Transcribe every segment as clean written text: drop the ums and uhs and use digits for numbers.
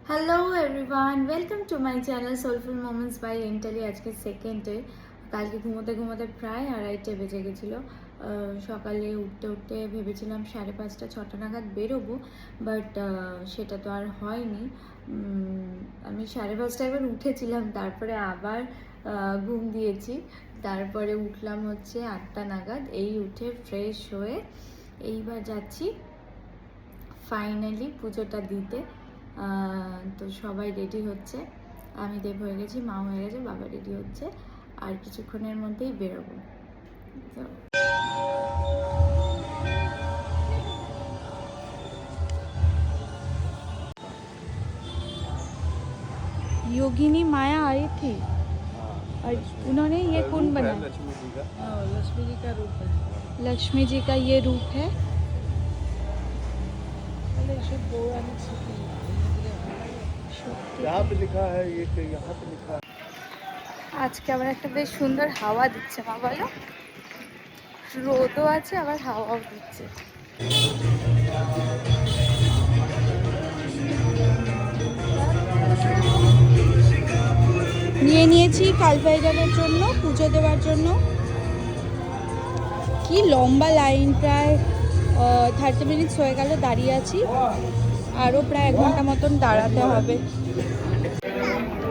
Hello everyone, welcome to my channel soulful moments by Entally. আজকে second day. কালকে ঘুমোতে ঘুমোতে প্রায় 2:30 বেজে গেছিলো। সকালে উঠতে উঠতে ভেবেছিলাম 5:30 6টা নাগাদ বেরোবো, বাট সেটা তো আর হয়নি। আমি 5:30 একবার উঠেছিলাম, তারপরে আবার ঘুম দিয়েছি, তারপরে উঠলাম হচ্ছে 8টা নাগাদ। এই উঠে ফ্রেশ হয়ে এইবার যাচ্ছি ফাইনালি পুজোটা দিতে। তো সবাই রেডি হচ্ছে, আমি দেব হয়ে গেছি, মা হয়ে গেছে, বাবা রেডি হচ্ছে, আর কিছুক্ষণের মধ্যেই বেরোবো। তো योगिनी माया आई थी और उन्होंने ये कौन बनाया? लक्ष्मी जी का रूप है। लक्ष्मी जी का ये रूप है। यहाँ पे लिखा है ये कि यहाँ पे लिखा है। আজকে আবার একটা বেশ সুন্দর হাওয়া দিচ্ছে, মা বলো, রোদও আছে আবার হাওয়াও দিচ্ছে। নিয়ে নিয়েছি কাল ভৈরবের জন্য, পুজো দেওয়ার জন্য। কি লম্বা লাইন, প্রায় 30 মিনিটস হয়ে গেল দাঁড়িয়ে আছি, আরও প্রায় 1 ঘন্টা মতন দাঁড়াতে হবে।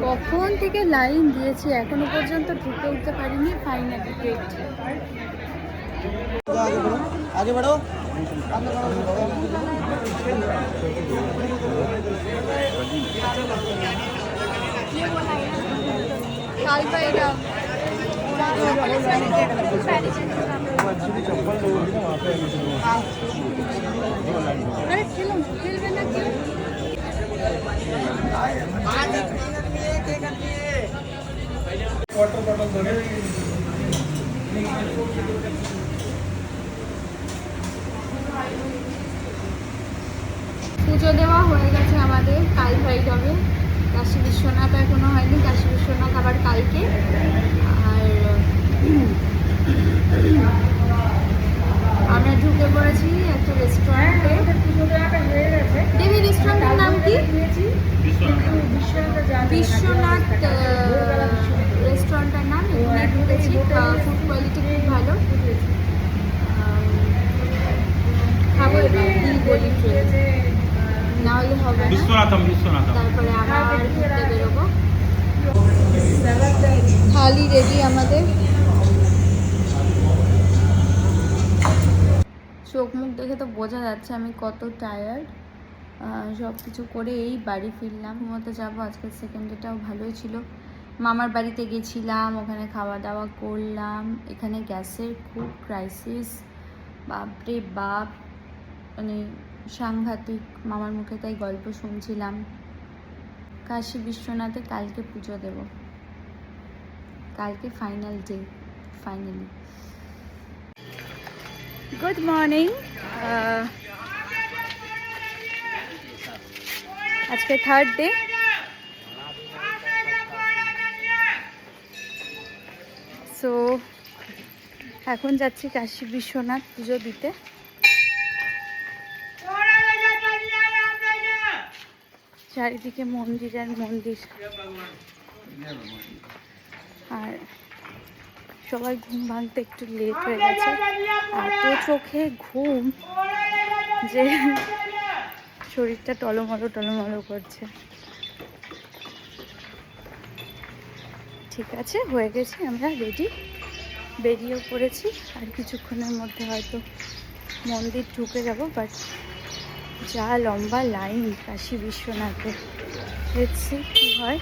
কখন থেকে লাইন দিয়েছি, এখনো পর্যন্ত ঢুকে উঠতে পারিনি। Finally gate. आगे बढ़ो। কাল ভৈরব আরে খেলবে না কি? वाटर बॉटल धरे পুজো দেওয়া হয়ে গেছে আমাদের কাল ভৈরবে। কাশী বিশ্বনাথ এখনো হয়নি, কাশী বিশ্বনাথ আবার কালকে। আর আমরা ঢুকে পড়েছি একটা রেস্টুরেন্টে। দেবী রেস্টুরেন্টের নাম কি? বিশ্বনাথ রেস্টুরেন্টের নাম। এখানে ঢুকেছি, ফুড কোয়ালিটি খুব ভালো। খাবো এবার বিল বলি না হলে হবে না। তারপরে আবার ঘুরতে বেরোবো। থালি রেডি আমাদের। চোখ মুখ দেখে তো বোঝা যাচ্ছে আমি কত টায়ার্ড। সব কিছু করে এই বাড়ি ফিরলাম, ঘুমোতে যাবো। আজকে সেকেন্ড ডেটাও ভালোই ছিল। মামার বাড়িতে গেছিলাম, ওখানে খাওয়া দাওয়া করলাম। এখানে গ্যাসের খুব ক্রাইসিস, বাপরে বাপ, মানে সাংঘাতিক। মামার মুখে তাই গল্প শুনছিলাম। কাশী বিশ্বনাথে কালকে পুজো দেব, কালকে final day. Finally good morning. আজকে থার্ড ডে। সো এখন যাচ্ছি কাশী বিশ্বনাথ পুজো দিতে। চারিদিকে মন্দির আর মন্দির, আর সবাই ঘুম ভাঙতে একটু লেট হয়ে গেছে। এত চোখে ঘুম যে শরীরটা টলমলো টলমলো করছে। ঠিক আছে, হয়ে গেছে, আমরা রেডি, বেরিয়েও পড়েছি। আর কিছুক্ষণের মধ্যে হয়তো মন্দির ঢুকে যাব। বাট যা লম্বা লাইন কাশী বিশ্বনাথে, দেখছি কি হয়।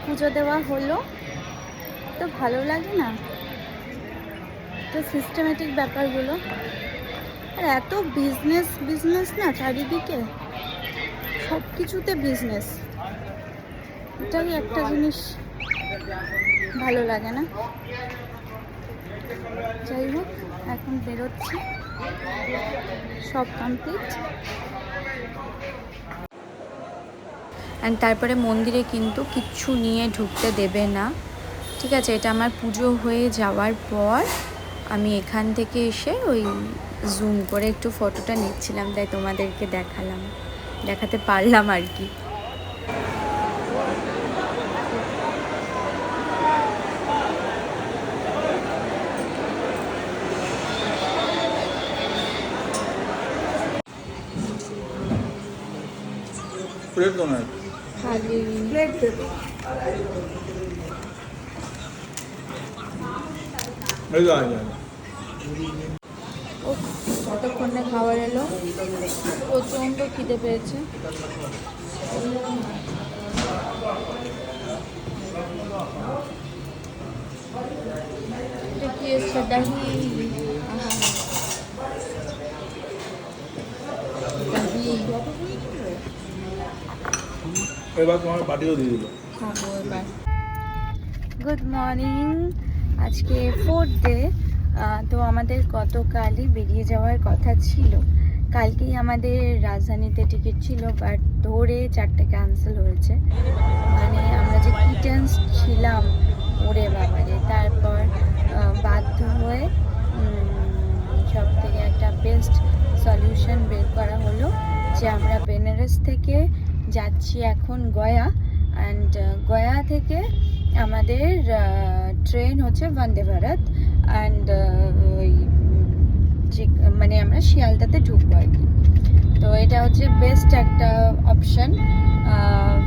পুজো দেওয়া হলো তো ভালো লাগে না তো সিস্টেমেটিক ব্যাপারগুলো। আর এত বিজনেস বিজনেস না চারিদিকে, সব কিছুতে বিজনেস। এটাই একটা জিনিস ভালো লাগে না। যাই হোক, এখন বেরোচ্ছি, সব কমপ্লিট। অ্যান্ড তারপরে মন্দিরে কিন্তু কিচ্ছু নিয়ে ঢুকতে দেবে না, ঠিক আছে? এটা আমার পুজো হয়ে যাওয়ার পর আমি এখান থেকে এসে ওই জুম করে একটু ফটোটা নিচ্ছিলাম, তাই তোমাদেরকে দেখাতে পারলাম আর কি। प्लेट दो ना প্লেট দেবো। ও কতক্ষণে খাবার এলো, প্রচণ্ড খিদে পেয়েছে। এটা কি এসছে? দাহি। আহা, দাহি এবার তোমার বাটিও দিয়ে দিল। খাবো এবার। গুড মর্নিং, আজকে 4th ডে। তো আমাদের গতকালই বেরিয়ে যাওয়ার কথা ছিল, কালকেই আমাদের রাজধানীতে টিকিট ছিল, বাট ধরে 4টে ক্যান্সেল হয়েছে। মানে আমরা যে কি টেন্স ছিলাম ওরে বাবারে। তারপর বাধ্য হয়ে সব থেকে একটা বেস্ট সলিউশন বের করা হলো যে আমরা বেনারস থেকে যাচ্ছি এখন গয়া, অ্যান্ড গয়া থেকে আমাদের ট্রেন হচ্ছে বন্দে ভারত, অ্যান্ড ওই যে মানে আমরা শিয়ালদাতে ঢুকবো আর কি। তো এটা হচ্ছে বেস্ট একটা অপশান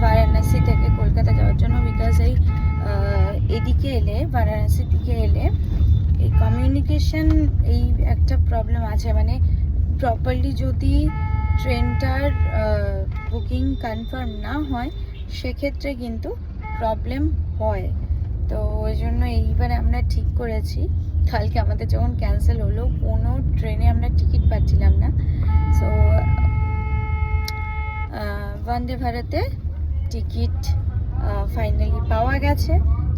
বারাণসী থেকে কলকাতা যাওয়ার জন্য, বিকজ এদিকে এলে বারাণসী দিকে এলে এই কমিউনিকেশন এই একটা প্রবলেম আছে, মানে প্রপারলি যদি ট্রেনটার বুকিং কনফার্ম না হয় সেক্ষেত্রে কিন্তু প্রবলেম হয়। তো ওই জন্য এইবারে আমরা ঠিক করেছি, কালকে আমাদের যখন ক্যান্সেল হলো কোনো ট্রেনে আমরা টিকিট পাচ্ছিলাম না, সো বন্দে ভারতে টিকিট ফাইনালি পাওয়া গেছে।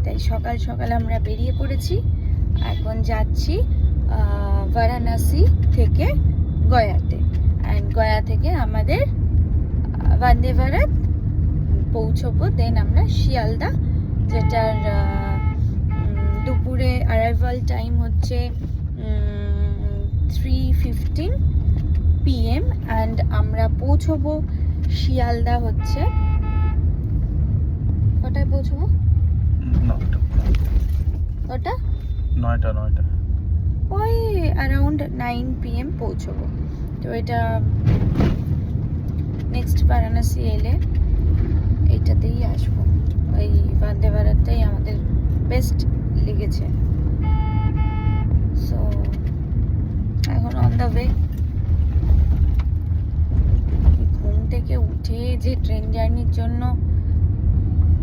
তাই সকাল সকাল আমরা বেরিয়ে পড়েছি, এখন যাচ্ছি বারাণসী থেকে গয়াতে, অ্যান্ড গয়া থেকে আমাদের বন্দে ভারত পৌঁছবো, দেন আমরা শিয়ালদা, যেটার দুপুরে অ্যারাইভাল টাইম হচ্ছে 3:15 PM, অ্যান্ড আমরা পৌঁছবো শিয়ালদা হচ্ছে কটায় পৌঁছবো? কটা? 9টা ওই অ্যারাউন্ড 9 PM পৌঁছবো। তো এটা নেক্সট বারাণসী এলে এইটাতেই আসবো, ওই বন্দে ভারতটাই আমাদের বেস্ট লেগেছে। সো এখন অন দ্য ওয়ে। ঘুম থেকে উঠে যে ট্রেন জার্নির জন্য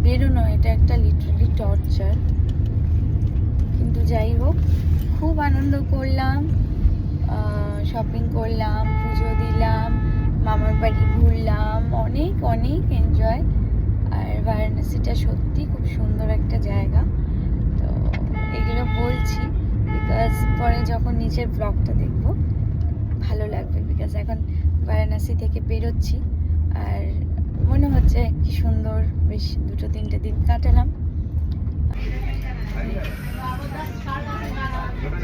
বেরোনো, এটা একটা লিটারালি টর্চার, কিন্তু যাই হোক খুব আনন্দ করলাম, শপিং করলাম, পুজো দিলাম, মামার বাড়ি ঘুরলাম, অনেক অনেক এনজয়। আর বারাণসীটা সত্যি খুব সুন্দর একটা জায়গা। তো এগুলো বলছি বিকজ পরে যখন নিচের ব্লগটা দেখবো ভালো লাগবে, বিকজ এখন বারাণসী থেকে বেরোচ্ছি আর মনে হচ্ছে কি সুন্দর, বেশ 2-3টে দিন কাটালাম।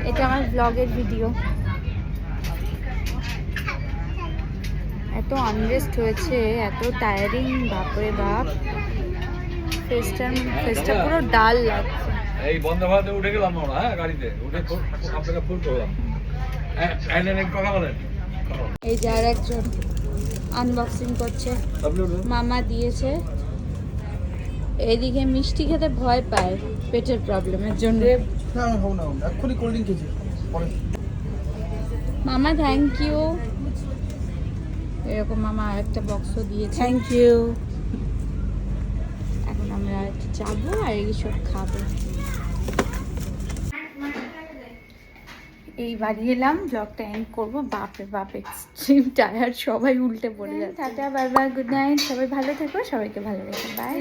এটা আমার ব্লগের ভিডিও। এত আনরেস্ট হয়েছে, এত টায়ারিং, বাপরে বাপ। ফেসটা পুরো ডাল লাগছে। এই বন্ধ ভারতে উঠে গেলাম আমরা, হ্যাঁ গাড়িতে উঠে আপনাকে ফুল করলাম। কথা বলেন। এই যে আর একজন আনবক্সিং করছে, মামা দিয়েছে। এদিকে মিষ্টি খেতে ভয় পায় পেটের প্রবলেমের জন্য। মামা থ্যাংক ইউ। এরকম মামা আর একটা বক্সও দিয়েছে, থ্যাংক ইউ। এখন আমরা যাবো আর এইসব খাবো। এই বাড়ি এলাম, ব্লগটা এন্ড করবো। বাপরে বাপ, এক্সট্রিম টায়ার, সবাই উল্টে পড়ে যাচ্ছে। Tata, bye bye, good night, সবাই ভালো থেকো, সবাইকে ভালো রেখো, বাই।